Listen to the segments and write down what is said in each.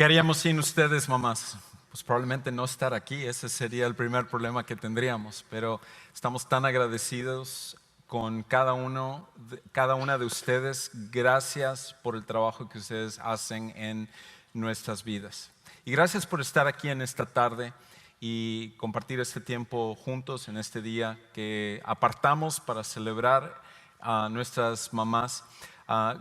¿Qué haríamos sin ustedes, mamás? Pues probablemente no estar aquí, ese sería el primer problema que tendríamos, pero estamos tan agradecidos con cada una de ustedes. Gracias por el trabajo que ustedes hacen en nuestras vidas. Y gracias por estar aquí en esta tarde y compartir este tiempo juntos en este día que apartamos para celebrar a nuestras mamás.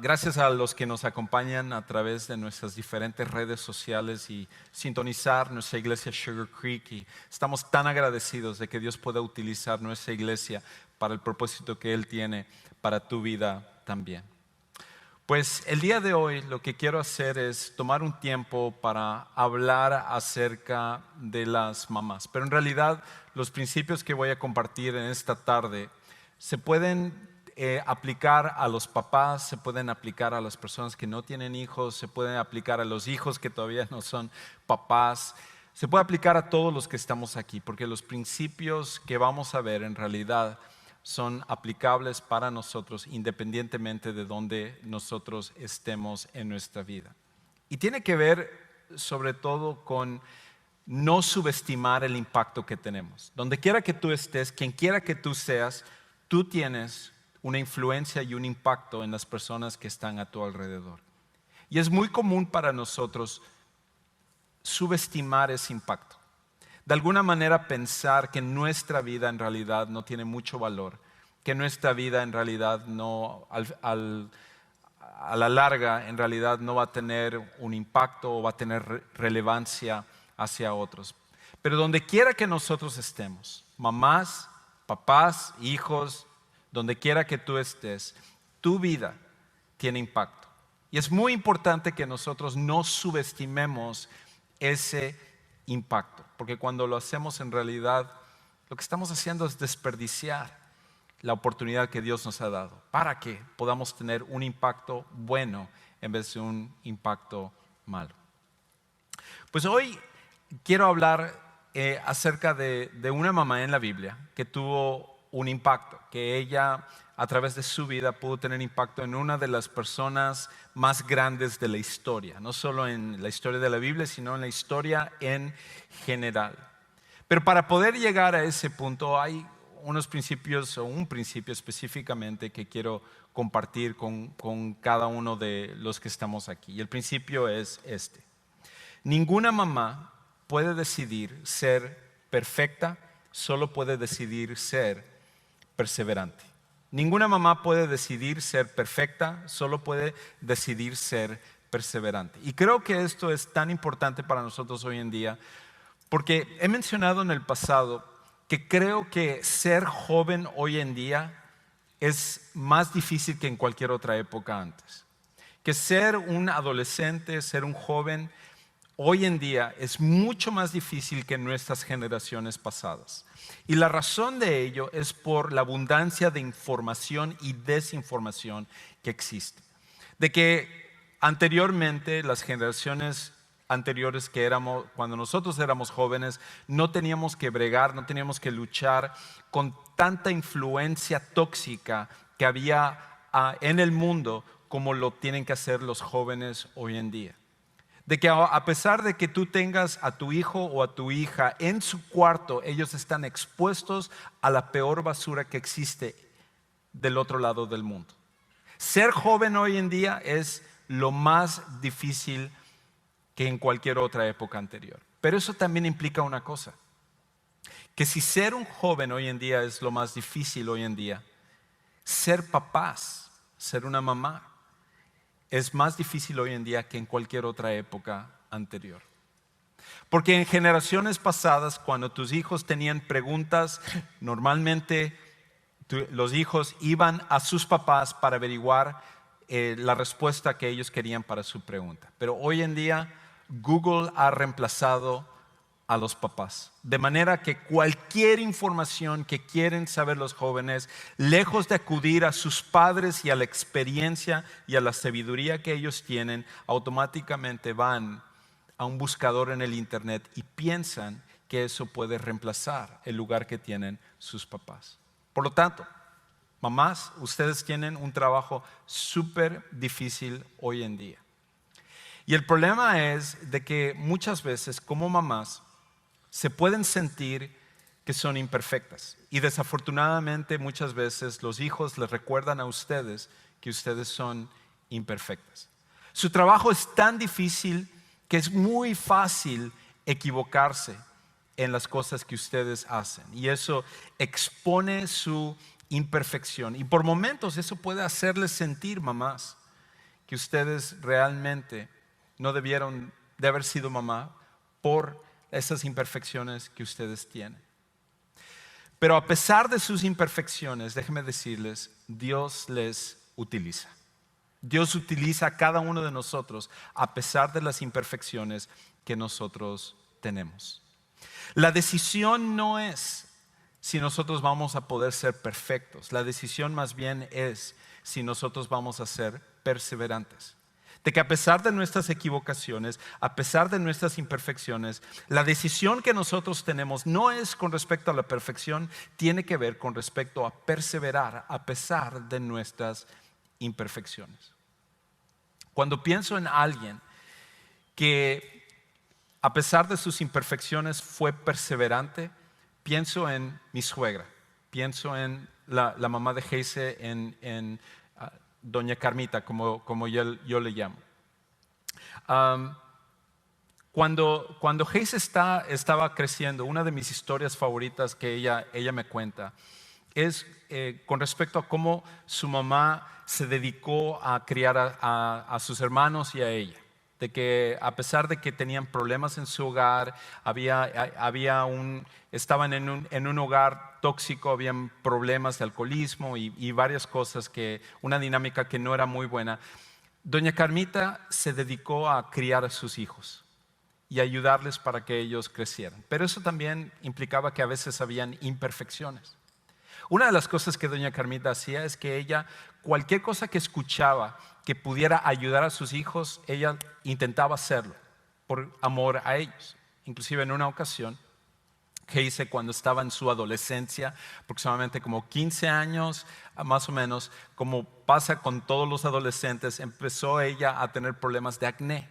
Gracias a los que nos acompañan a través de nuestras diferentes redes sociales y sintonizar nuestra iglesia Sugar Creek. Y estamos tan agradecidos de que Dios pueda utilizar nuestra iglesia para el propósito que Él tiene para tu vida también. Pues el día de hoy lo que quiero hacer es tomar un tiempo para hablar acerca de las mamás. Pero en realidad los principios que voy a compartir en esta tarde se pueden aplicar a los papás, se pueden aplicar a las personas que no tienen hijos, se pueden aplicar a los hijos que todavía no son papás, se puede aplicar a todos los que estamos aquí, porque los principios que vamos a ver en realidad son aplicables para nosotros independientemente de donde nosotros estemos en nuestra vida. Y tiene que ver sobre todo con no subestimar el impacto que tenemos. Donde quiera que tú estés, quien quiera que tú seas, tú tienes una influencia y un impacto en las personas que están a tu alrededor. Y es muy común para nosotros subestimar ese impacto. De alguna manera pensar que nuestra vida en realidad no tiene mucho valor, que nuestra vida en realidad no, a la larga en realidad no va a tener un impacto o va a tener relevancia hacia otros. Pero donde quiera que nosotros estemos, mamás, papás, hijos, donde quiera que tú estés, tu vida tiene impacto. Y es muy importante que nosotros no subestimemos ese impacto, porque cuando lo hacemos en realidad, lo que estamos haciendo es desperdiciar la oportunidad que Dios nos ha dado para que podamos tener un impacto bueno en vez de un impacto malo. Pues hoy quiero hablar acerca de una mamá en la Biblia que tuvo un impacto, que ella a través de su vida pudo tener impacto en una de las personas más grandes de la historia, no solo en la historia de la Biblia, sino en la historia en general. Pero para poder llegar a ese punto hay unos principios o un principio específicamente que quiero compartir con cada uno de los que estamos aquí. Y el principio es este: ninguna mamá puede decidir ser perfecta, solo puede decidir ser perseverante. Ninguna mamá puede decidir ser perfecta, solo puede decidir ser perseverante. Y creo que esto es tan importante para nosotros hoy en día, porque he mencionado en el pasado que creo que ser joven hoy en día es más difícil que en cualquier otra época antes. Que ser un adolescente, ser un joven, hoy en día es mucho más difícil que en nuestras generaciones pasadas. Y la razón de ello es por la abundancia de información y desinformación que existe. De que anteriormente, las generaciones anteriores que éramos, cuando nosotros éramos jóvenes, no teníamos que bregar, no teníamos que luchar con tanta influencia tóxica que había en el mundo como lo tienen que hacer los jóvenes hoy en día. De que a pesar de que tú tengas a tu hijo o a tu hija en su cuarto, ellos están expuestos a la peor basura que existe del otro lado del mundo. Ser joven hoy en día es lo más difícil que en cualquier otra época anterior. Pero eso también implica una cosa: que si ser un joven hoy en día es lo más difícil hoy en día, ser papás, ser una mamá, es más difícil hoy en día que en cualquier otra época anterior. Porque en generaciones pasadas, cuando tus hijos tenían preguntas, normalmente los hijos iban a sus papás para averiguar la respuesta que ellos querían para su pregunta. Pero hoy en día Google ha reemplazado a los papás. De manera que cualquier información que quieren saber los jóvenes, lejos de acudir a sus padres y a la experiencia y a la sabiduría que ellos tienen, automáticamente van a un buscador en el internet y piensan que eso puede reemplazar el lugar que tienen sus papás. Por lo tanto, mamás, ustedes tienen un trabajo súper difícil hoy en día. Y el problema es de que muchas veces como mamás se pueden sentir que son imperfectas. Y desafortunadamente muchas veces los hijos les recuerdan a ustedes que ustedes son imperfectas. Su trabajo es tan difícil que es muy fácil equivocarse en las cosas que ustedes hacen. Y eso expone su imperfección. Y por momentos eso puede hacerles sentir, mamás, que ustedes realmente no debieron de haber sido mamá por esas imperfecciones que ustedes tienen. Pero a pesar de sus imperfecciones, déjenme decirles, Dios les utiliza. Dios utiliza a cada uno de nosotros a pesar de las imperfecciones que nosotros tenemos. La decisión no es si nosotros vamos a poder ser perfectos. La decisión más bien es si nosotros vamos a ser perseverantes. De que a pesar de nuestras equivocaciones, a pesar de nuestras imperfecciones, la decisión que nosotros tenemos no es con respecto a la perfección, tiene que ver con respecto a perseverar a pesar de nuestras imperfecciones. Cuando pienso en alguien que a pesar de sus imperfecciones fue perseverante, pienso en mi suegra, pienso en la mamá de Geise, en Doña Carmita, como yo le llamo. Cuando Geise estaba creciendo, una de mis historias favoritas que ella me cuenta es con respecto a cómo su mamá se dedicó a criar a sus hermanos y a ella. De que a pesar de que tenían problemas en su hogar, estaban en un hogar tóxico, habían problemas de alcoholismo y varias cosas, una dinámica que no era muy buena. Doña Carmita se dedicó a criar a sus hijos y ayudarles para que ellos crecieran. Pero eso también implicaba que a veces habían imperfecciones. Una de las cosas que doña Carmita hacía es que ella, cualquier cosa que escuchaba que pudiera ayudar a sus hijos, ella intentaba hacerlo por amor a ellos. Inclusive en una ocasión, Geise, cuando estaba en su adolescencia, aproximadamente como 15 años más o menos, como pasa con todos los adolescentes, empezó ella a tener problemas de acné.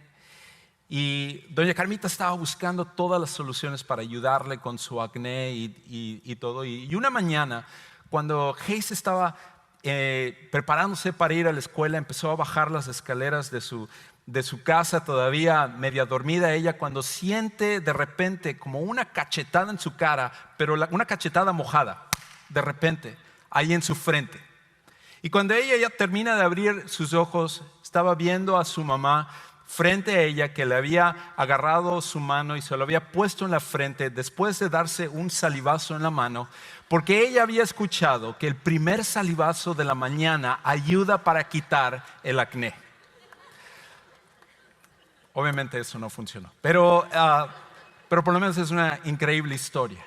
Y doña Carmita estaba buscando todas las soluciones para ayudarle con su acné y todo. Y una mañana, cuando Geise estaba preparándose para ir a la escuela, empezó a bajar las escaleras de su casa, todavía media dormida ella, cuando siente de repente como una cachetada en su cara, pero una cachetada mojada, de repente, ahí en su frente. Y cuando ella ya termina de abrir sus ojos, estaba viendo a su mamá frente a ella, que le había agarrado su mano y se lo había puesto en la frente después de darse un salivazo en la mano, porque ella había escuchado que el primer salivazo de la mañana ayuda para quitar el acné. Obviamente eso no funcionó, pero por lo menos es una increíble historia.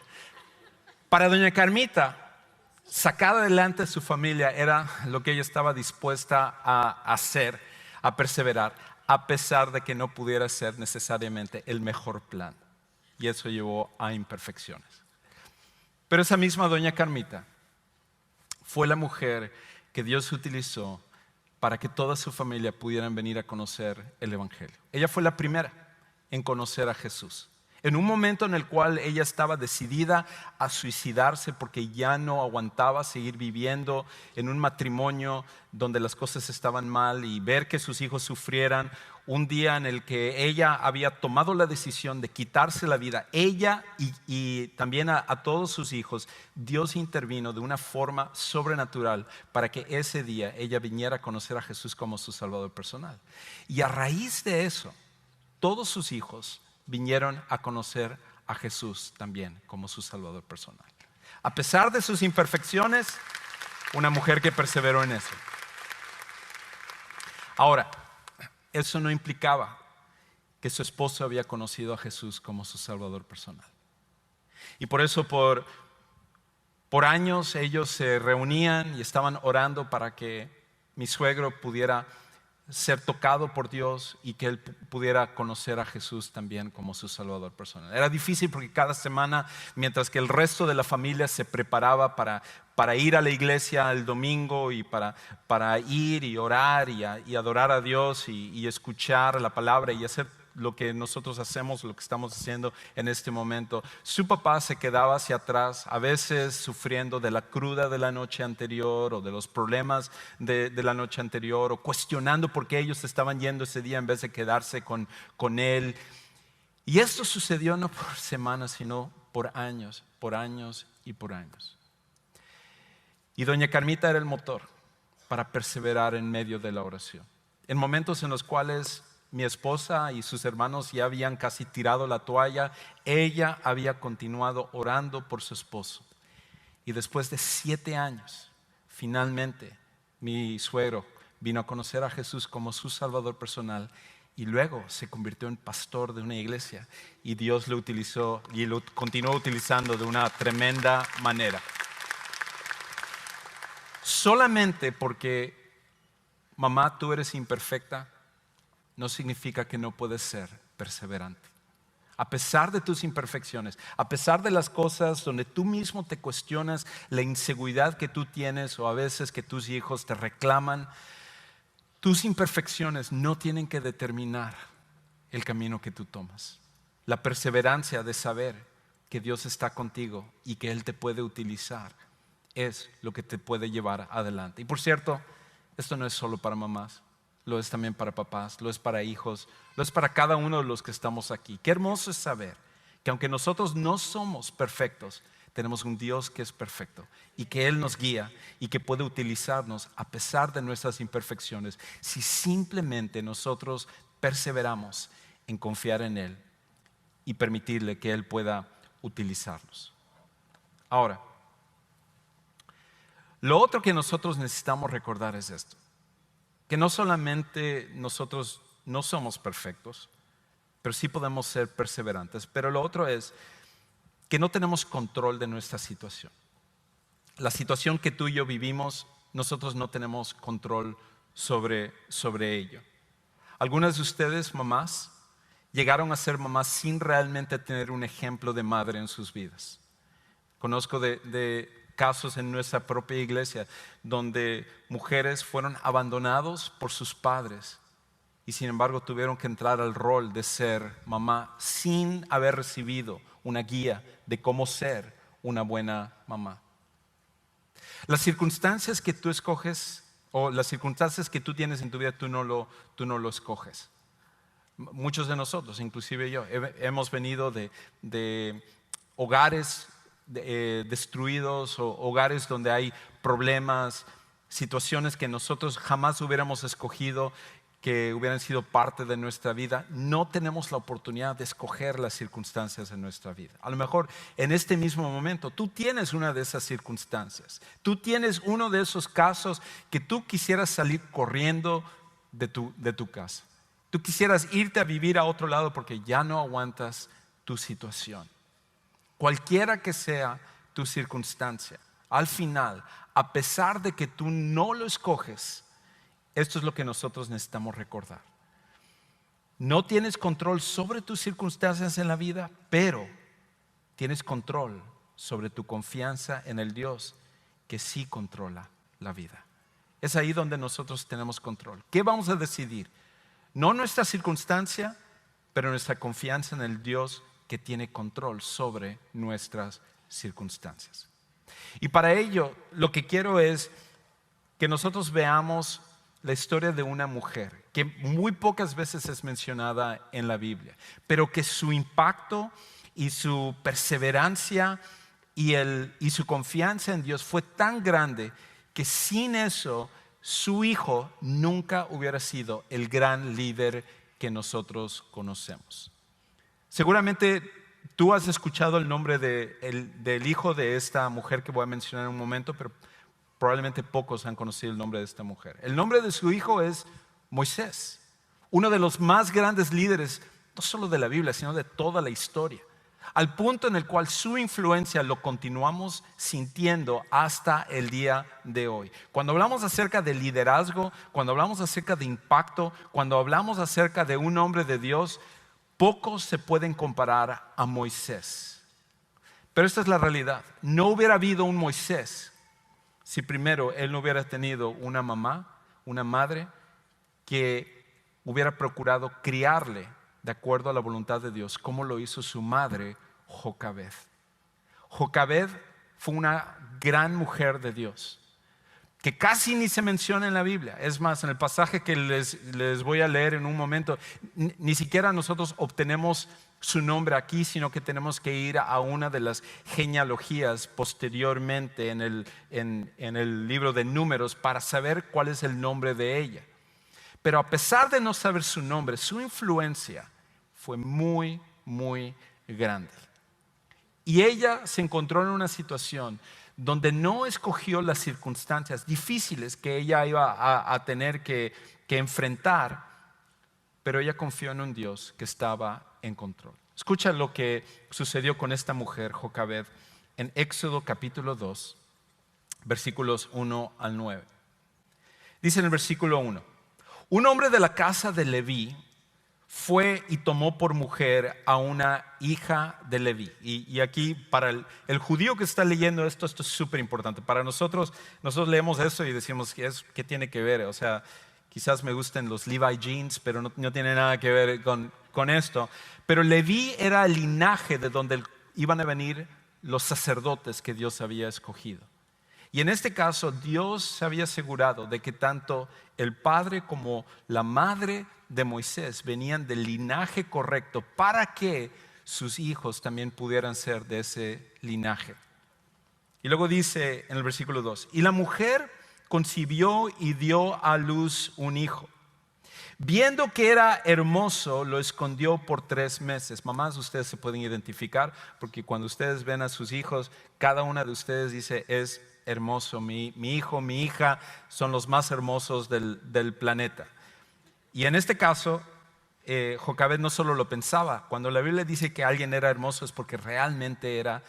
Para doña Carmita, sacar adelante a su familia era lo que ella estaba dispuesta a hacer, a perseverar, a pesar de que no pudiera ser necesariamente el mejor plan. Y eso llevó a imperfecciones. Pero esa misma doña Carmita fue la mujer que Dios utilizó para que toda su familia pudieran venir a conocer el Evangelio. Ella fue la primera en conocer a Jesús. En un momento en el cual ella estaba decidida a suicidarse porque ya no aguantaba seguir viviendo en un matrimonio donde las cosas estaban mal y ver que sus hijos sufrieran. Un día en el que ella había tomado la decisión de quitarse la vida, ella y también a todos sus hijos, Dios intervino de una forma sobrenatural para que ese día ella viniera a conocer a Jesús como su Salvador personal. Y a raíz de eso, todos sus hijos vinieron a conocer a Jesús también como su Salvador personal. A pesar de sus imperfecciones, una mujer que perseveró en eso. Ahora, eso no implicaba que su esposo había conocido a Jesús como su Salvador personal. Y por eso por años ellos se reunían y estaban orando para que mi suegro pudiera ser tocado por Dios y que él pudiera conocer a Jesús también como su Salvador personal. Era difícil porque cada semana, mientras que el resto de la familia se preparaba para ir a la iglesia el domingo y para ir y orar y adorar a Dios y escuchar la palabra y hacer lo que nosotros hacemos, lo que estamos haciendo en este momento, su papá se quedaba hacia atrás, a veces sufriendo de la cruda de la noche anterior o de los problemas de la noche anterior, o cuestionando por qué ellos estaban yendo ese día en vez de quedarse con él. Y esto sucedió no por semanas, sino por años y por años. Y doña Carmita era el motor para perseverar en medio de la oración. En momentos en los cuales mi esposa y sus hermanos ya habían casi tirado la toalla, ella había continuado orando por su esposo. Y después de 7 años, finalmente mi suegro vino a conocer a Jesús como su Salvador personal y luego se convirtió en pastor de una iglesia, y Dios lo utilizó y lo continuó utilizando de una tremenda manera. Solamente porque, mamá, tú eres imperfecta, no significa que no puedes ser perseverante. A pesar de tus imperfecciones, a pesar de las cosas donde tú mismo te cuestionas la inseguridad que tú tienes, o a veces que tus hijos te reclaman, tus imperfecciones no tienen que determinar el camino que tú tomas. La perseverancia de saber que Dios está contigo y que Él te puede utilizar es lo que te puede llevar adelante. Y por cierto, esto no es solo para mamás. Lo es también para papás, lo es para hijos, lo es para cada uno de los que estamos aquí. Qué hermoso es saber que aunque nosotros no somos perfectos, tenemos un Dios que es perfecto y que Él nos guía y que puede utilizarnos a pesar de nuestras imperfecciones, si simplemente nosotros perseveramos en confiar en Él y permitirle que Él pueda utilizarnos. Ahora, lo otro que nosotros necesitamos recordar es esto: que no solamente nosotros no somos perfectos, pero sí podemos ser perseverantes. Pero lo otro es que no tenemos control de nuestra situación. La situación que tú y yo vivimos, nosotros no tenemos control sobre ello. Algunas de ustedes, mamás, llegaron a ser mamás sin realmente tener un ejemplo de madre en sus vidas. Conozco de casos en nuestra propia iglesia donde mujeres fueron abandonados por sus padres y sin embargo tuvieron que entrar al rol de ser mamá sin haber recibido una guía de cómo ser una buena mamá. Las circunstancias que tú escoges, o las circunstancias que tú tienes en tu vida, tú no lo escoges. Muchos de nosotros, inclusive yo, hemos venido de hogares destruidos, o hogares donde hay problemas, situaciones que nosotros jamás hubiéramos escogido, que hubieran sido parte de nuestra vida. No tenemos la oportunidad de escoger las circunstancias de nuestra vida. A lo mejor en este mismo momento tú tienes una de esas circunstancias, tú tienes uno de esos casos que tú quisieras salir corriendo de tu casa. Tú quisieras irte a vivir a otro lado porque ya no aguantas tu situación. Cualquiera que sea tu circunstancia, al final, a pesar de que tú no lo escoges, esto es lo que nosotros necesitamos recordar. No tienes control sobre tus circunstancias en la vida, pero tienes control sobre tu confianza en el Dios que sí controla la vida. Es ahí donde nosotros tenemos control. ¿Qué vamos a decidir? No nuestra circunstancia, pero nuestra confianza en el Dios que tiene control sobre nuestras circunstancias. Y para ello, lo que quiero es que nosotros veamos la historia de una mujer que muy pocas veces es mencionada en la Biblia, pero que su impacto y su perseverancia y su confianza en Dios fue tan grande que sin eso su hijo nunca hubiera sido el gran líder que nosotros conocemos. Seguramente tú has escuchado el nombre del hijo de esta mujer que voy a mencionar en un momento, pero probablemente pocos han conocido el nombre de esta mujer. El nombre de su hijo es Moisés, uno de los más grandes líderes, no solo de la Biblia, sino de toda la historia. al punto en el cual su influencia lo continuamos sintiendo hasta el día de hoy. Cuando hablamos acerca de liderazgo, cuando hablamos acerca de impacto, cuando hablamos acerca de un hombre de Dios, pocos se pueden comparar a Moisés. Pero esta es la realidad. No hubiera habido un Moisés si primero él no hubiera tenido una mamá, una madre, que hubiera procurado criarle de acuerdo a la voluntad de Dios, como lo hizo su madre, Jocabed. Jocabed fue una gran mujer de Dios, que casi ni se menciona en la Biblia. Es más, en el pasaje que les voy a leer en un momento, ni siquiera nosotros obtenemos su nombre aquí, sino que tenemos que ir a una de las genealogías posteriormente en el libro de Números para saber cuál es el nombre de ella. Pero a pesar de no saber su nombre, su influencia fue muy, muy grande. Y ella se encontró en una situación donde no escogió las circunstancias difíciles que ella iba a tener que enfrentar, pero ella confió en un Dios que estaba en control. Escucha lo que sucedió con esta mujer, Jocabed, en Éxodo capítulo 2, versículos 1 al 9. Dice en el versículo 1: un hombre de la casa de Leví fue y tomó por mujer a una hija de Leví. Y aquí para el judío que está leyendo esto es súper importante. Para nosotros leemos eso y decimos, ¿qué tiene que ver? O sea, quizás me gusten los Levi jeans, pero no tiene nada que ver con esto. Pero Leví era el linaje de donde iban a venir los sacerdotes que Dios había escogido. Y en este caso Dios se había asegurado de que tanto el padre como la madre de Moisés venían del linaje correcto para que sus hijos también pudieran ser de ese linaje. Y luego dice en el versículo 2: y la mujer concibió y dio a luz un hijo. Viendo que era hermoso, lo escondió por 3 meses. Mamás, ustedes se pueden identificar, porque cuando ustedes ven a sus hijos, cada una de ustedes dice, es hermoso, mi hijo, mi hija son los más hermosos del planeta. Y en este caso, Jocabed no solo lo pensaba. Cuando la Biblia dice que alguien era hermoso es porque realmente era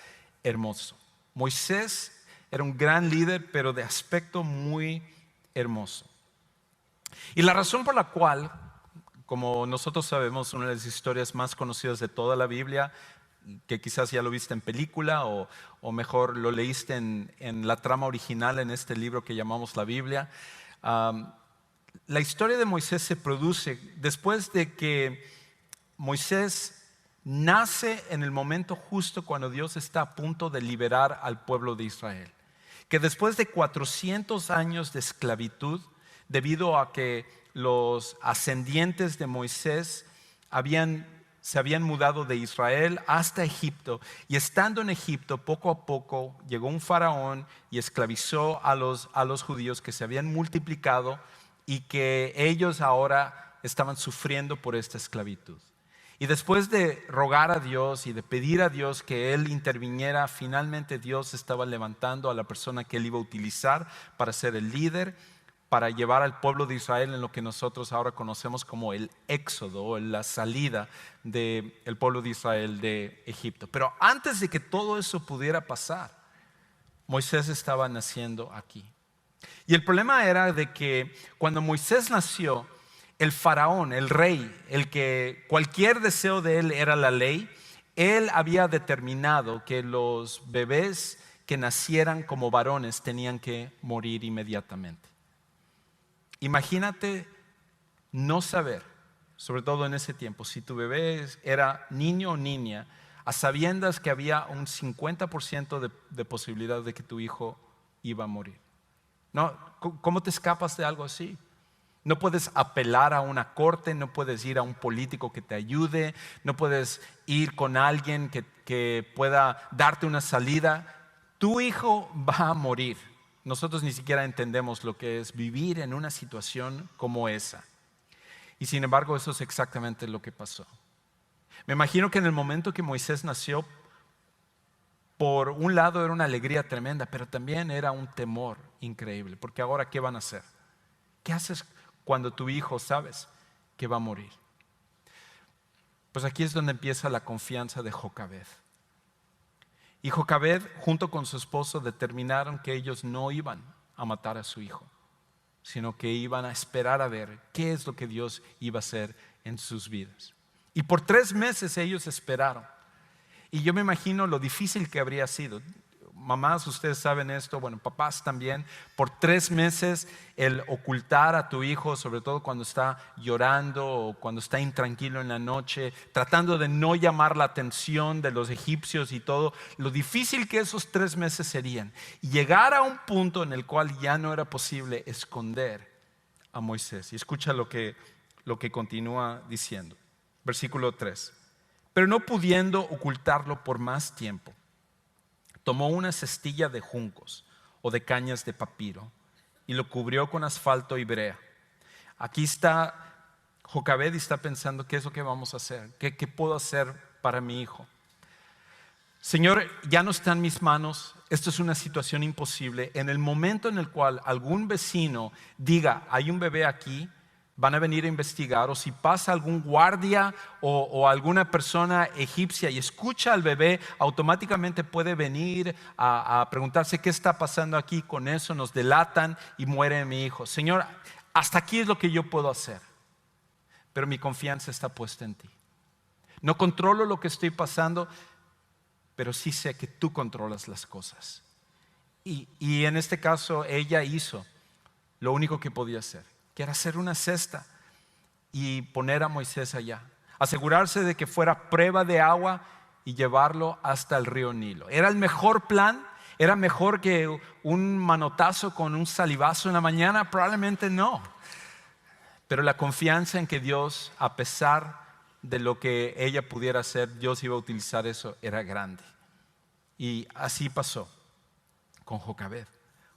hermoso. Moisés era un gran líder, pero de aspecto muy hermoso. Y la razón por la cual, como nosotros sabemos, una de las historias más conocidas de toda la Biblia, que quizás ya lo viste en película o mejor lo leíste en la trama original en este libro que llamamos la Biblia. La historia de Moisés se produce después de que Moisés nace en el momento justo cuando Dios está a punto de liberar al pueblo de Israel. Que después de 400 años de esclavitud, debido a que los ascendientes de Moisés se habían mudado de Israel hasta Egipto, y estando en Egipto poco a poco llegó un faraón y esclavizó a los judíos que se habían multiplicado y que ellos ahora estaban sufriendo por esta esclavitud. Y después de rogar a Dios y de pedir a Dios que Él interviniera, finalmente Dios estaba levantando a la persona que Él iba a utilizar para ser el líder, para llevar al pueblo de Israel en lo que nosotros ahora conocemos como el éxodo, o la salida del pueblo de Israel de Egipto. Pero antes de que todo eso pudiera pasar, Moisés estaba naciendo aquí. Y el problema era de que cuando Moisés nació, el faraón, el rey, el que cualquier deseo de él era la ley, él había determinado que los bebés que nacieran como varones tenían que morir inmediatamente. Imagínate no saber, sobre todo en ese tiempo, si tu bebé era niño o niña, a sabiendas que había un 50% de posibilidad de que tu hijo iba a morir. No, ¿cómo te escapas de algo así? No puedes apelar a una corte, no puedes ir a un político que te ayude, no puedes ir con alguien que pueda darte una salida. Tu hijo va a morir. Nosotros ni siquiera entendemos lo que es vivir en una situación como esa. Y sin embargo, eso es exactamente lo que pasó. Me imagino que en el momento que Moisés nació, por un lado era una alegría tremenda, pero también era un temor increíble. Porque ahora, ¿qué van a hacer? ¿Qué haces cuando tu hijo sabes que va a morir? Pues aquí es donde empieza la confianza de Jocabed. Y Jocabed, junto con su esposo, determinaron que ellos no iban a matar a su hijo, sino que iban a esperar a ver qué es lo que Dios iba a hacer en sus vidas. Y por 3 meses ellos esperaron. Y yo me imagino lo difícil que habría sido. Mamás, ustedes saben esto, bueno, papás también. Por 3 meses el ocultar a tu hijo, sobre todo cuando está llorando o cuando está intranquilo en la noche, tratando de no llamar la atención de los egipcios y todo, lo difícil que esos 3 meses serían. Y llegar a un punto en el cual ya no era posible esconder a Moisés. Y escucha lo que continúa diciendo. Versículo 3. Pero no pudiendo ocultarlo por más tiempo, tomó una cestilla de juncos o de cañas de papiro y lo cubrió con asfalto y brea. Aquí está Jocabed y está pensando, ¿qué es lo que vamos a hacer? ¿Qué puedo hacer para mi hijo? Señor, ya no está en mis manos, esto es una situación imposible. En el momento en el cual algún vecino diga, hay un bebé aquí, van a venir a investigar, o si pasa algún guardia o alguna persona egipcia y escucha al bebé, automáticamente puede venir a preguntarse qué está pasando aquí. Con eso nos delatan y muere mi hijo. Señor, hasta aquí es lo que yo puedo hacer, pero mi confianza está puesta en ti. No controlo lo que estoy pasando, pero sí sé que tú controlas las cosas. Y en este caso ella hizo lo único que podía hacer, que era hacer una cesta y poner a Moisés allá, asegurarse de que fuera prueba de agua y llevarlo hasta el río Nilo. ¿Era el mejor plan? ¿Era mejor que un manotazo con un salivazo en la mañana? Probablemente no. Pero la confianza en que Dios, a pesar de lo que ella pudiera hacer, Dios iba a utilizar eso, era grande. Y así pasó con Jocabed.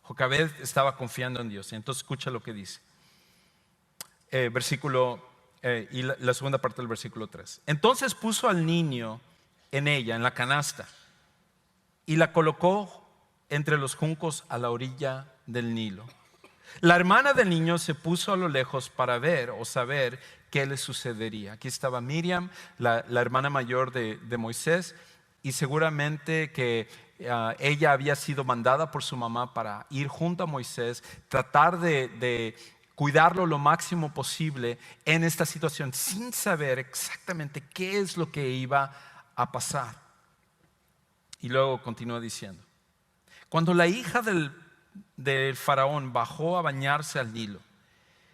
Jocabed estaba confiando en Dios. Entonces escucha lo que dice. Y la segunda parte del versículo 3. Entonces puso al niño en ella, en la canasta, y la colocó entre los juncos a la orilla del Nilo. La hermana del niño se puso a lo lejos para ver o saber qué le sucedería. Aquí estaba Miriam, la hermana mayor de Moisés, y seguramente que ella había sido mandada por su mamá para ir junto a Moisés, tratar de cuidarlo lo máximo posible en esta situación, sin saber exactamente qué es lo que iba a pasar. Y luego continúa diciendo: cuando la hija del faraón bajó a bañarse al Nilo,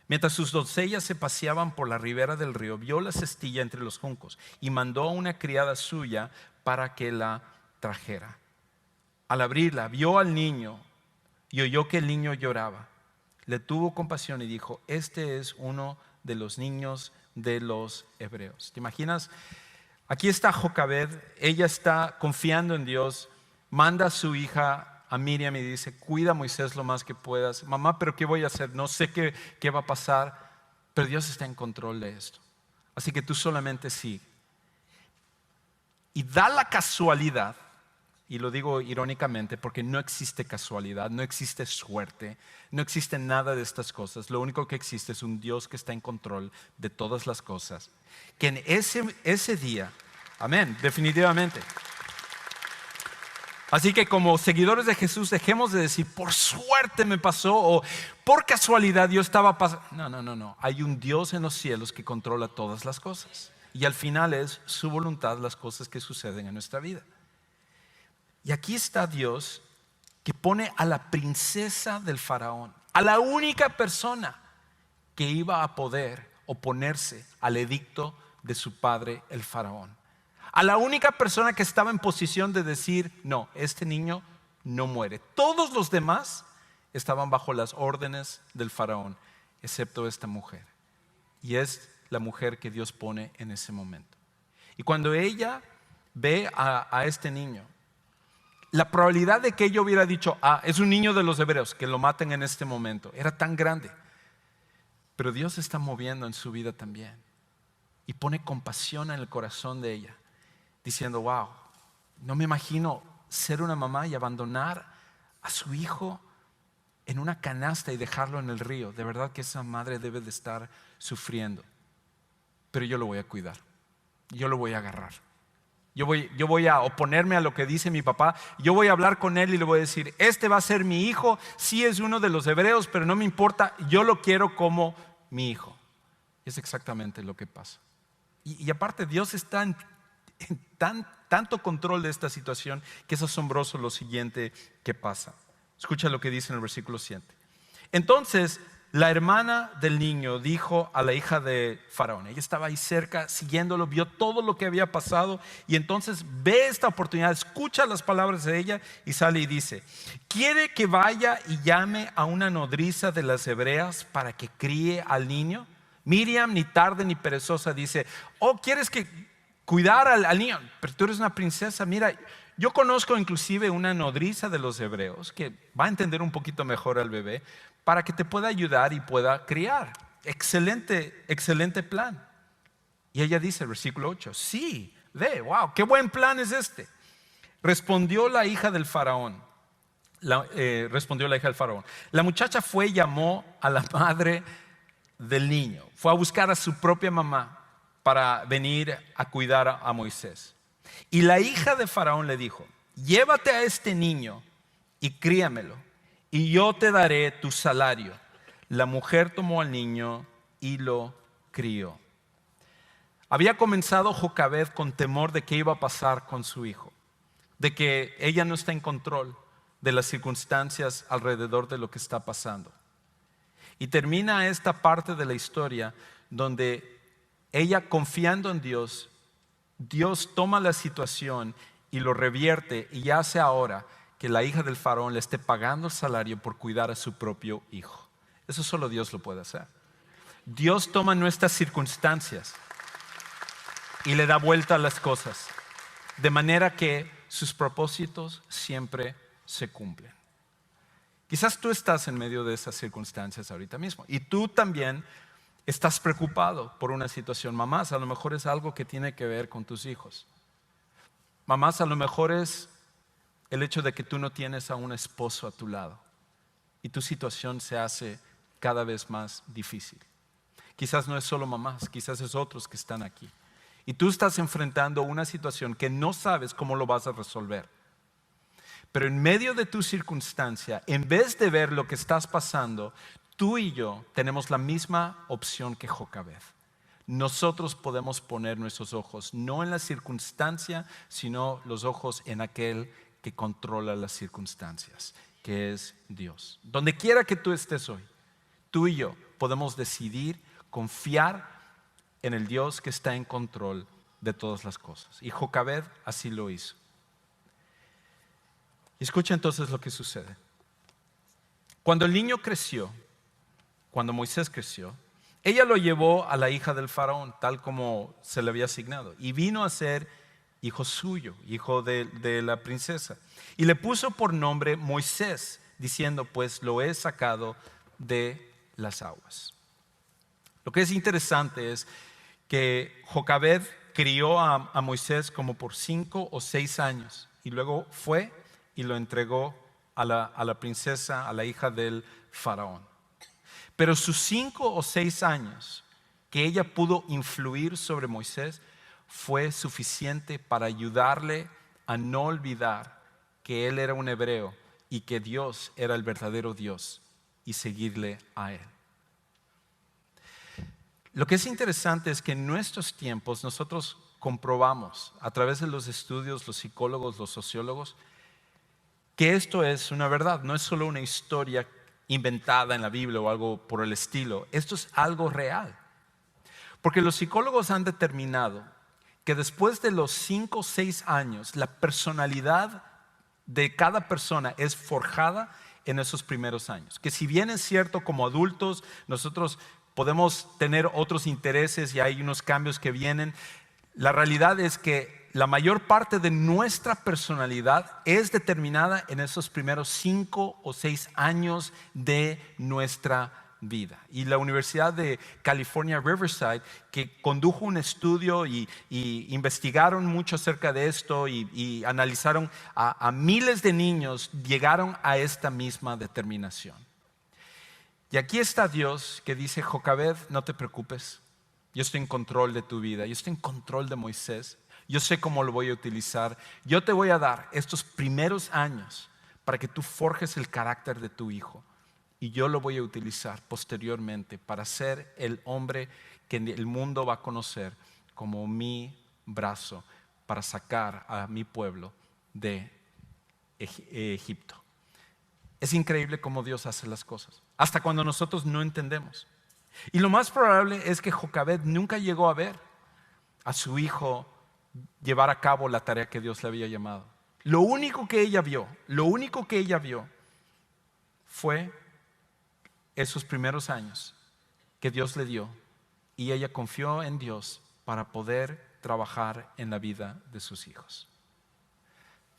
mientras sus doncellas se paseaban por la ribera del río, vio la cestilla entre los juncos y mandó a una criada suya para que la trajera. Al abrirla, vio al niño y oyó que el niño lloraba. Le tuvo compasión y dijo: este es uno de los niños de los hebreos. ¿Te imaginas? Aquí está Jocabed, ella está confiando en Dios, manda a su hija a Miriam y dice: cuida a Moisés lo más que puedas. Mamá, pero ¿qué voy a hacer? No sé qué va a pasar, pero Dios está en control de esto. Así que tú solamente sigue. Y da la casualidad, y lo digo irónicamente porque no existe casualidad, no existe suerte, no existe nada de estas cosas. Lo único que existe es un Dios que está en control de todas las cosas, que en ese día, amén, definitivamente. Así que como seguidores de Jesús, dejemos de decir por suerte me pasó o por casualidad yo estaba pasando. No. Hay un Dios en los cielos que controla todas las cosas. Y al final es su voluntad las cosas que suceden en nuestra vida. Y aquí está Dios que pone a la princesa del faraón, a la única persona que iba a poder oponerse al edicto de su padre el faraón, a la única persona que estaba en posición de decir: no, este niño no muere. Todos los demás estaban bajo las órdenes del faraón, excepto esta mujer. Y es la mujer que Dios pone en ese momento. Y cuando ella ve a este niño, la probabilidad de que ella hubiera dicho: es un niño de los hebreos, que lo maten en este momento, era tan grande. Pero Dios se está moviendo en su vida también y pone compasión en el corazón de ella, diciendo: wow, no me imagino ser una mamá y abandonar a su hijo en una canasta y dejarlo en el río. De verdad que esa madre debe de estar sufriendo, pero yo lo voy a cuidar, yo lo voy a agarrar. Yo voy a oponerme a lo que dice mi papá. Yo voy a hablar con él y le voy a decir, este va a ser mi hijo. Sí es uno de los hebreos, pero no me importa. Yo lo quiero como mi hijo. Es exactamente lo que pasa. Y aparte, Dios está en tanto control de esta situación que es asombroso lo siguiente que pasa. Escucha lo que dice en el versículo 7. Entonces la hermana del niño dijo a la hija de Faraón, ella estaba ahí cerca siguiéndolo, vio todo lo que había pasado y entonces ve esta oportunidad, escucha las palabras de ella y sale y dice, ¿quiere que vaya y llame a una nodriza de las hebreas para que críe al niño? Miriam, ni tarde ni perezosa, dice, oh, ¿quieres que cuidar al niño? Pero tú eres una princesa. Mira, yo conozco inclusive una nodriza de los hebreos que va a entender un poquito mejor al bebé para que te pueda ayudar y pueda criar. Excelente, excelente plan. Y ella dice, versículo 8, sí, wow, qué buen plan es este. Respondió la hija del faraón. Respondió la hija del faraón. La muchacha fue y llamó a la madre del niño. Fue a buscar a su propia mamá para venir a cuidar a Moisés. Y la hija de Faraón le dijo, llévate a este niño y críamelo, y yo te daré tu salario. La mujer tomó al niño y lo crió. Había comenzado Jocabed con temor de qué iba a pasar con su hijo, de que ella no está en control de las circunstancias alrededor de lo que está pasando. Y termina esta parte de la historia donde ella, confiando en Dios, Dios toma la situación y lo revierte y hace ahora que la hija del faraón le esté pagando el salario por cuidar a su propio hijo. Eso solo Dios lo puede hacer. Dios toma nuestras circunstancias y le da vuelta a las cosas, de manera que sus propósitos siempre se cumplen. Quizás tú estás en medio de esas circunstancias ahorita mismo y tú también estás preocupado por una situación. Mamás, a lo mejor es algo que tiene que ver con tus hijos. Mamás, a lo mejor es el hecho de que tú no tienes a un esposo a tu lado y tu situación se hace cada vez más difícil. Quizás no es solo mamás, quizás es otros que están aquí. Y tú estás enfrentando una situación que no sabes cómo lo vas a resolver. Pero en medio de tu circunstancia, en vez de ver lo que estás pasando, tú y yo tenemos la misma opción que Jocabed. Nosotros podemos poner nuestros ojos no en la circunstancia, sino los ojos en aquel que controla las circunstancias, que es Dios. Donde quiera que tú estés hoy, tú y yo podemos decidir confiar en el Dios que está en control de todas las cosas. Y Jocabed así lo hizo. Y escucha entonces lo que sucede. Cuando el niño creció, cuando Moisés creció, ella lo llevó a la hija del faraón, tal como se le había asignado, y vino a ser hijo suyo, hijo de la princesa. Y le puso por nombre Moisés, diciendo, pues lo he sacado de las aguas. Lo que es interesante es que Jocabed crió a Moisés como por 5 o 6 años, y luego fue y lo entregó a la princesa, a la hija del faraón. Pero sus 5 o 6 años que ella pudo influir sobre Moisés fue suficiente para ayudarle a no olvidar que él era un hebreo y que Dios era el verdadero Dios y seguirle a él. Lo que es interesante es que en nuestros tiempos nosotros comprobamos a través de los estudios, los psicólogos, los sociólogos, que esto es una verdad, no es solo una historia inventada en la Biblia o algo por el estilo. Esto es algo real. Porque los psicólogos han determinado que después de los 5 o 6 años, la personalidad de cada persona es forjada en esos primeros años. Que si bien es cierto, como adultos, nosotros podemos tener otros intereses y hay unos cambios que vienen, la realidad es que la mayor parte de nuestra personalidad es determinada en esos primeros 5 o 6 años de nuestra vida. Y la Universidad de California, Riverside, que condujo un estudio y investigaron mucho acerca de esto y analizaron a miles de niños, llegaron a esta misma determinación. Y aquí está Dios que dice, Jocabed, no te preocupes, yo estoy en control de tu vida, yo estoy en control de Moisés. Yo sé cómo lo voy a utilizar. Yo te voy a dar estos primeros años para que tú forjes el carácter de tu hijo. Y yo lo voy a utilizar posteriormente para ser el hombre que el mundo va a conocer como mi brazo para sacar a mi pueblo de Egipto. Es increíble cómo Dios hace las cosas, hasta cuando nosotros no entendemos. Y lo más probable es que Jocabed nunca llegó a ver a su hijo llevar a cabo la tarea que Dios le había llamado. Lo único que ella vio fue esos primeros años que Dios le dio, y ella confió en Dios para poder trabajar en la vida de sus hijos.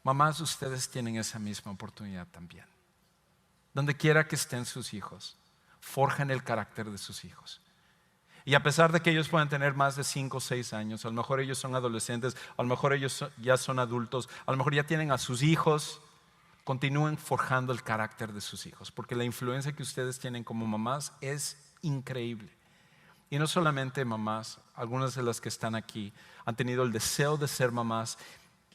Mamás, ustedes tienen esa misma oportunidad también. Donde quiera que estén sus hijos, forjen el carácter de sus hijos. Y a pesar de que ellos puedan tener más de 5 o 6 años, a lo mejor ellos son adolescentes, a lo mejor ellos ya son adultos, a lo mejor ya tienen a sus hijos, continúen forjando el carácter de sus hijos, porque la influencia que ustedes tienen como mamás es increíble. Y no solamente mamás, algunas de las que están aquí han tenido el deseo de ser mamás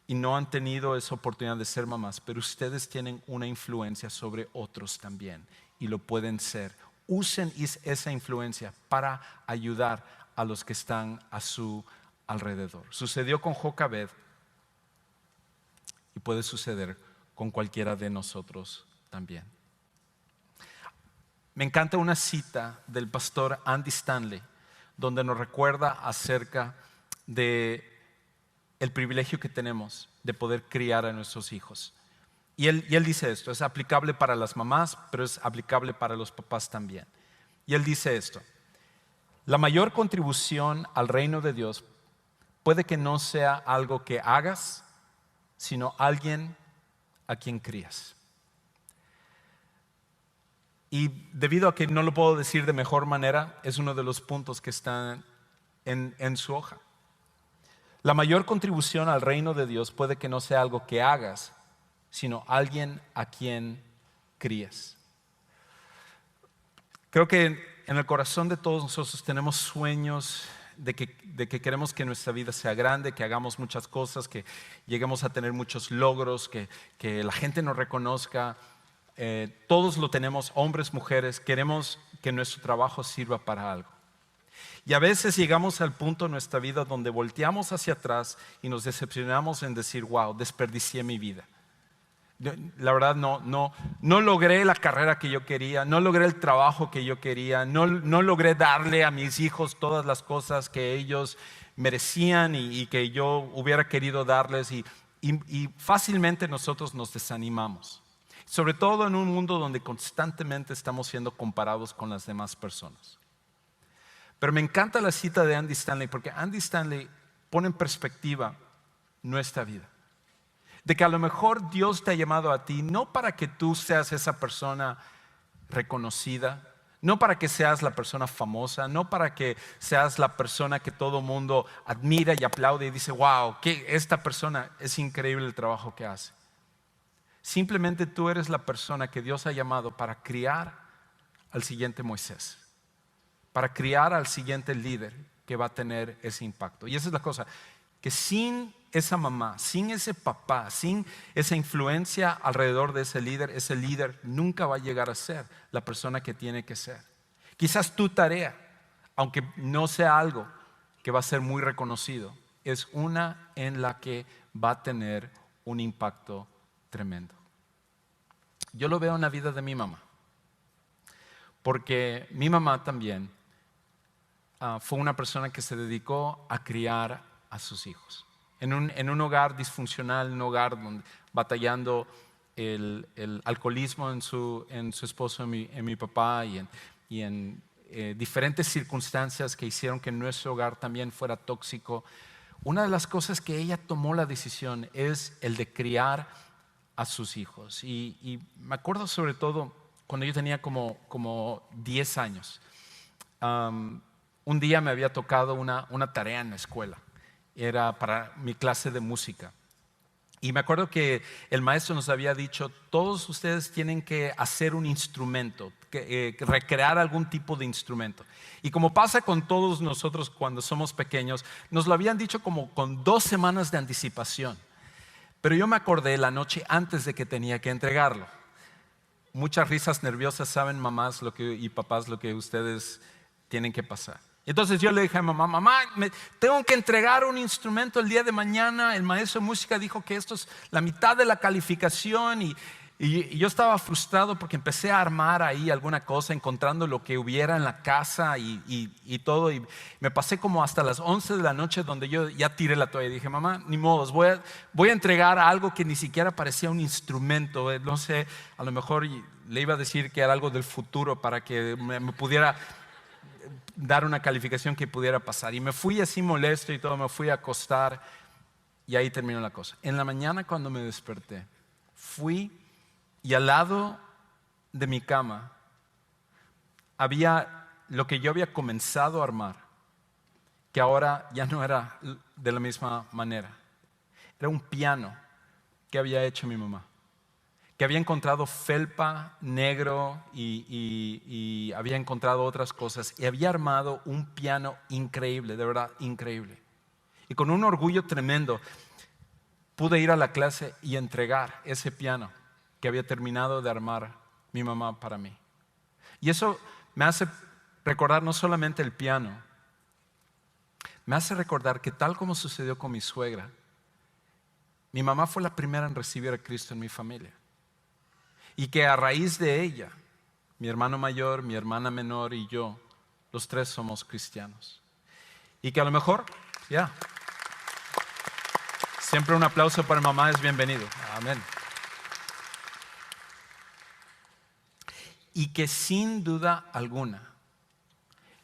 y no han tenido esa oportunidad de ser mamás, pero ustedes tienen una influencia sobre otros también y lo pueden ser. Usen esa influencia para ayudar a los que están a su alrededor. Sucedió con Jocabed y puede suceder con cualquiera de nosotros también. Me encanta una cita del pastor Andy Stanley, donde nos recuerda acerca de el privilegio que tenemos de poder criar a nuestros hijos. Y él dice esto, es aplicable para las mamás, pero es aplicable para los papás también. Y él dice esto: la mayor contribución al reino de Dios puede que no sea algo que hagas, sino alguien a quien crías. Y debido a que no lo puedo decir de mejor manera, es uno de los puntos que están en su hoja. La mayor contribución al reino de Dios puede que no sea algo que hagas, sino alguien a quien crías. Creo que en el corazón de todos nosotros tenemos sueños de que queremos que nuestra vida sea grande, que hagamos muchas cosas, que lleguemos a tener muchos logros, que la gente nos reconozca. Todos lo tenemos, hombres, mujeres, queremos que nuestro trabajo sirva para algo. Y a veces llegamos al punto en nuestra vida donde volteamos hacia atrás y nos decepcionamos en decir: wow, desperdicié mi vida. La verdad no logré la carrera que yo quería, no logré el trabajo que yo quería, no logré darle a mis hijos todas las cosas que ellos merecían y que yo hubiera querido darles, y fácilmente nosotros nos desanimamos. Sobre todo en un mundo donde constantemente estamos siendo comparados con las demás personas. Pero me encanta la cita de Andy Stanley, porque Andy Stanley pone en perspectiva nuestra vida. De que a lo mejor Dios te ha llamado a ti no para que tú seas esa persona reconocida, no para que seas la persona famosa, no para que seas la persona que todo el mundo admira y aplaude y dice: wow, que esta persona es increíble el trabajo que hace. Simplemente tú eres la persona que Dios ha llamado para criar al siguiente Moisés, para criar al siguiente líder que va a tener ese impacto. Y esa es la cosa, que sin esa mamá, sin ese papá, sin esa influencia alrededor de ese líder nunca va a llegar a ser la persona que tiene que ser. Quizás tu tarea, aunque no sea algo que va a ser muy reconocido, es una en la que va a tener un impacto tremendo. Yo lo veo en la vida de mi mamá, porque mi mamá también fue una persona que se dedicó a criar a sus hijos. En un hogar disfuncional, un hogar donde, batallando el alcoholismo en su esposo, en mi papá, y en diferentes circunstancias que hicieron que nuestro hogar también fuera tóxico. Una de las cosas que ella tomó la decisión es el de criar a sus hijos. Y me acuerdo sobre todo cuando yo tenía como 10 años. Un día me había tocado una tarea en la escuela. Era para mi clase de música. Y me acuerdo que el maestro nos había dicho, todos ustedes tienen que hacer un instrumento, recrear algún tipo de instrumento. Y como pasa con todos nosotros cuando somos pequeños, nos lo habían dicho como con 2 semanas de anticipación. Pero yo me acordé la noche antes de que tenía que entregarlo. Muchas risas nerviosas, saben mamás y papás lo que ustedes tienen que pasar. Entonces yo le dije a mamá, tengo que entregar un instrumento el día de mañana. El maestro de música dijo que esto es la mitad de la calificación y yo estaba frustrado porque empecé a armar ahí alguna cosa, encontrando lo que hubiera en la casa y todo. Y me pasé como hasta las 11 de la noche donde yo ya tiré la toalla y dije, mamá, ni modos, voy a entregar algo que ni siquiera parecía un instrumento. No sé, a lo mejor le iba a decir que era algo del futuro para que me pudiera dar una calificación que pudiera pasar. Y me fui así molesto y todo, me fui a acostar y ahí terminó la cosa. En la mañana cuando me desperté, fui y al lado de mi cama había lo que yo había comenzado a armar, que ahora ya no era de la misma manera. Era un piano que había hecho mi mamá, que había encontrado felpa negro y había encontrado otras cosas y había armado un piano increíble, de verdad increíble. Y con un orgullo tremendo pude ir a la clase y entregar ese piano que había terminado de armar mi mamá para mí. Y eso me hace recordar no solamente el piano, me hace recordar que tal como sucedió con mi suegra, mi mamá fue la primera en recibir a Cristo en mi familia. Y que a raíz de ella, mi hermano mayor, mi hermana menor y yo, los 3 somos cristianos. Y que a lo mejor, siempre un aplauso para mamá es bienvenido. Amén. Y que sin duda alguna,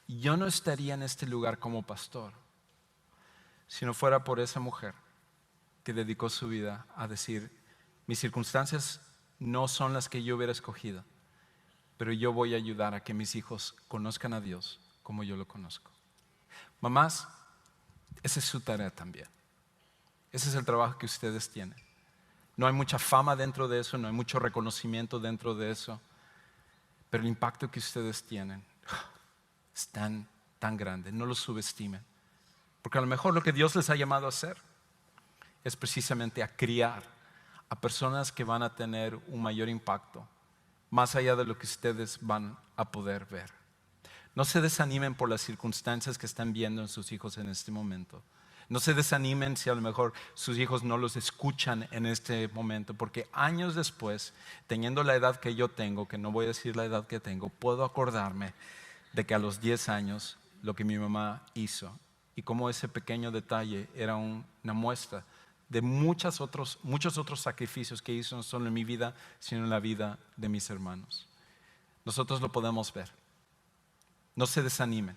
yo no estaría en este lugar como pastor si no fuera por esa mujer que dedicó su vida a decir, mis circunstancias no son las que yo hubiera escogido, pero yo voy a ayudar a que mis hijos conozcan a Dios como yo lo conozco. Mamás, esa es su tarea también. Ese es el trabajo que ustedes tienen. No hay mucha fama dentro de eso, no hay mucho reconocimiento dentro de eso, pero el impacto que ustedes tienen es tan grande. No lo subestimen, porque a lo mejor lo que Dios les ha llamado a hacer es precisamente a criar a personas que van a tener un mayor impacto, más allá de lo que ustedes van a poder ver. No se desanimen por las circunstancias que están viendo en sus hijos en este momento. No se desanimen si a lo mejor sus hijos no los escuchan en este momento, porque años después, teniendo la edad que yo tengo, que no voy a decir la edad que tengo, puedo acordarme de que a los 10 años lo que mi mamá hizo y cómo ese pequeño detalle era una muestra de muchos otros sacrificios que hizo no solo en mi vida, sino en la vida de mis hermanos. Nosotros lo podemos ver. No se desanimen,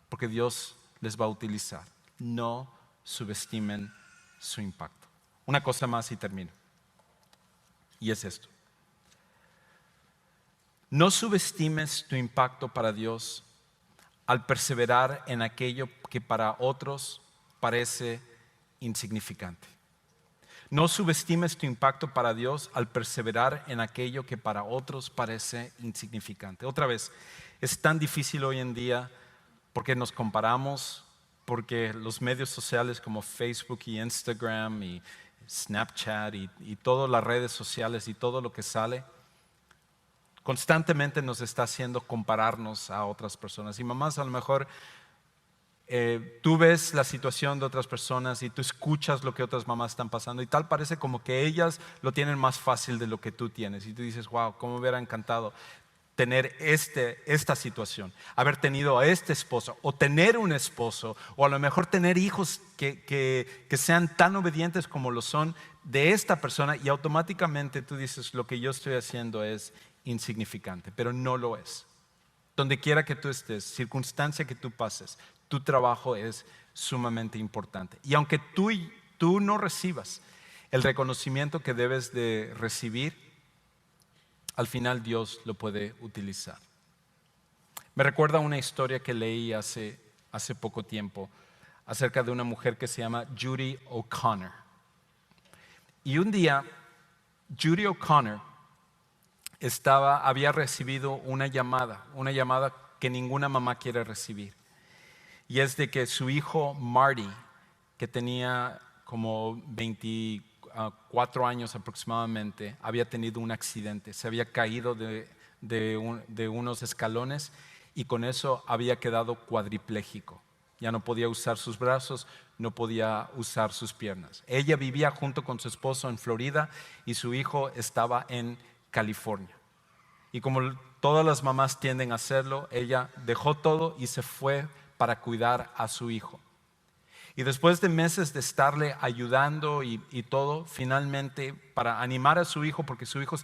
porque Dios les va a utilizar. No subestimen su impacto. Una cosa más y termino. Y es esto. No subestimes tu impacto para Dios al perseverar en aquello que para otros parece insignificante. No subestimes tu impacto para Dios al perseverar en aquello que para otros parece insignificante. Otra vez, es tan difícil hoy en día porque nos comparamos, porque los medios sociales como Facebook y Instagram y Snapchat y todas las redes sociales y todo lo que sale, constantemente nos está haciendo compararnos a otras personas. Y mamás, a lo mejor tú ves la situación de otras personas y tú escuchas lo que otras mamás están pasando y tal parece como que ellas lo tienen más fácil de lo que tú tienes. Y tú dices, wow, cómo me hubiera encantado tener esta situación, haber tenido a este esposo o tener un esposo o a lo mejor tener hijos que sean tan obedientes como lo son de esta persona, y automáticamente tú dices, lo que yo estoy haciendo es insignificante, pero no lo es. Donde quiera que tú estés, circunstancia que tú pases, tu trabajo es sumamente importante. Y aunque tú no recibas el reconocimiento que debes de recibir, al final Dios lo puede utilizar. Me recuerda una historia que leí hace poco tiempo acerca de una mujer que se llama Judy O'Connor. Y un día, Judy O'Connor había recibido una llamada que ninguna mamá quiere recibir. Y es de que su hijo Marty, que tenía como 24 años aproximadamente, había tenido un accidente. Se había caído de unos escalones y con eso había quedado cuadripléjico. Ya no podía usar sus brazos, no podía usar sus piernas. Ella vivía junto con su esposo en Florida y su hijo estaba en California. Y como todas las mamás tienden a hacerlo, ella dejó todo y se fue para cuidar a su hijo. Y después de meses de estarle ayudando y todo, finalmente para animar a su hijo, porque su hijo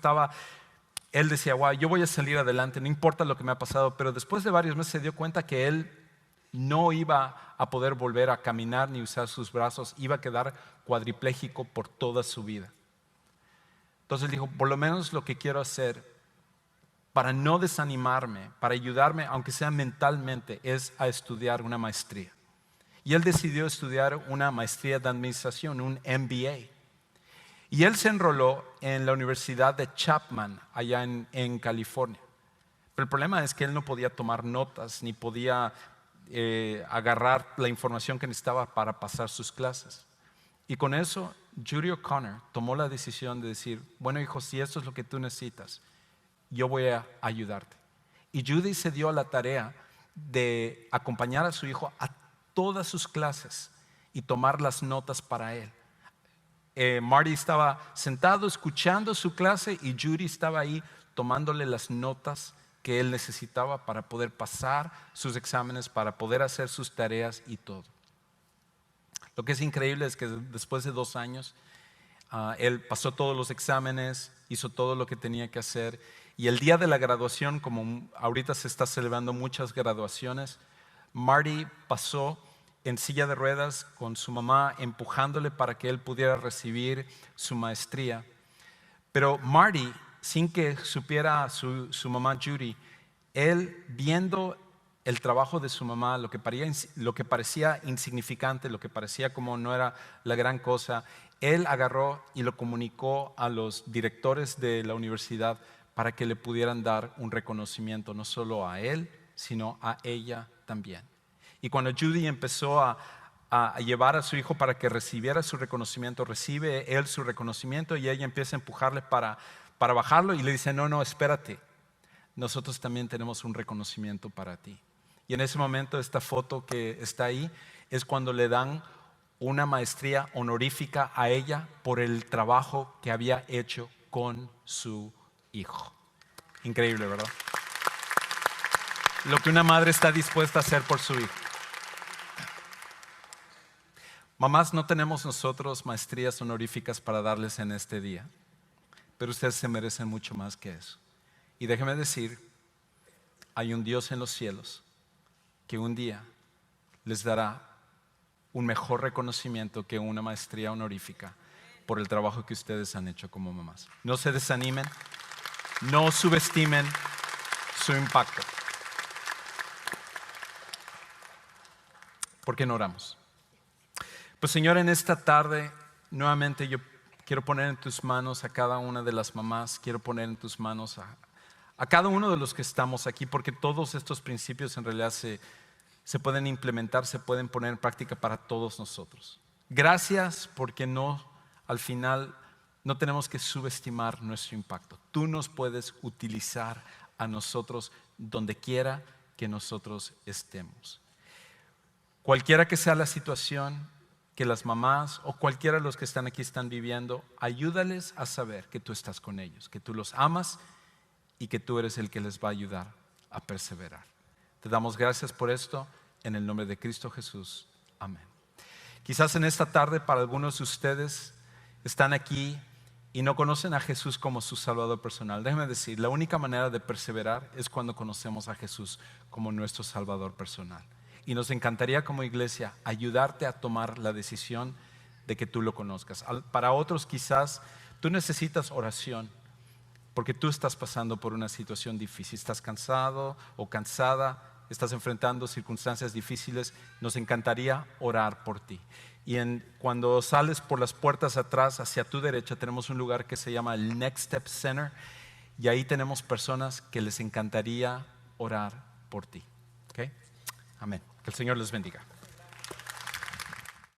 él decía, wow, yo voy a salir adelante, no importa lo que me ha pasado, pero después de varios meses se dio cuenta que él no iba a poder volver a caminar ni usar sus brazos, iba a quedar cuadripléjico por toda su vida. Entonces dijo, por lo menos lo que quiero hacer para no desanimarme, para ayudarme, aunque sea mentalmente, es a estudiar una maestría. Y él decidió estudiar una maestría de administración, un MBA. Y él se enroló en la Universidad de Chapman, allá en California. Pero el problema es que él no podía tomar notas, ni podía agarrar la información que necesitaba para pasar sus clases. Y con eso, Judy O'Connor tomó la decisión de decir, bueno hijo, si esto es lo que tú necesitas, yo voy a ayudarte. Y Judy se dio a la tarea de acompañar a su hijo a todas sus clases y tomar las notas para él. Marty estaba sentado escuchando su clase y Judy estaba ahí tomándole las notas que él necesitaba para poder pasar sus exámenes, para poder hacer sus tareas y todo. Lo que es increíble es que después de 2 años, él pasó todos los exámenes, hizo todo lo que tenía que hacer. Y el día de la graduación, como ahorita se está celebrando muchas graduaciones, Marty pasó en silla de ruedas con su mamá empujándole para que él pudiera recibir su maestría. Pero Marty, sin que supiera su mamá Judy, él viendo el trabajo de su mamá, lo que parecía insignificante, lo que parecía como no era la gran cosa, él agarró y lo comunicó a los directores de la universidad para que le pudieran dar un reconocimiento, no solo a él, sino a ella también. Y cuando Judy empezó a llevar a su hijo para que recibiera su reconocimiento, recibe él su reconocimiento y ella empieza a empujarle para bajarlo y le dice, no, espérate, nosotros también tenemos un reconocimiento para ti. Y en ese momento esta foto que está ahí es cuando le dan una maestría honorífica a ella por el trabajo que había hecho con su hijo. Increíble, ¿verdad? Lo que una madre está dispuesta a hacer por su hijo. Mamás, no tenemos nosotros maestrías honoríficas para darles en este día, pero ustedes se merecen mucho más que eso. Y déjeme decir, hay un Dios en los cielos que un día les dará un mejor reconocimiento que una maestría honorífica por el trabajo que ustedes han hecho como mamás. No se desanimen, no subestimen su impacto. ¿Por qué no oramos? Pues Señor, en esta tarde nuevamente yo quiero poner en tus manos a cada una de las mamás, quiero poner en tus manos a cada uno de los que estamos aquí, porque todos estos principios en realidad se pueden implementar, se pueden poner en práctica para todos nosotros. Gracias porque al final no tenemos que subestimar nuestro impacto. Tú nos puedes utilizar a nosotros donde quiera que nosotros estemos. Cualquiera que sea la situación que las mamás o cualquiera de los que están aquí están viviendo, ayúdales a saber que tú estás con ellos, que tú los amas y que tú eres el que les va a ayudar a perseverar. Te damos gracias por esto en el nombre de Cristo Jesús. Amén. Quizás en esta tarde para algunos de ustedes están aquí y no conocen a Jesús como su Salvador personal. Déjenme decir, la única manera de perseverar es cuando conocemos a Jesús como nuestro Salvador personal. Y nos encantaría como iglesia ayudarte a tomar la decisión de que tú lo conozcas. Para otros quizás tú necesitas oración porque tú estás pasando por una situación difícil. Estás cansado o cansada, estás enfrentando circunstancias difíciles. Nos encantaría orar por ti. Cuando sales por las puertas atrás, hacia tu derecha, tenemos un lugar que se llama el Next Step Center. Y ahí tenemos personas que les encantaría orar por ti. ¿Okay? Amén. Que el Señor les bendiga.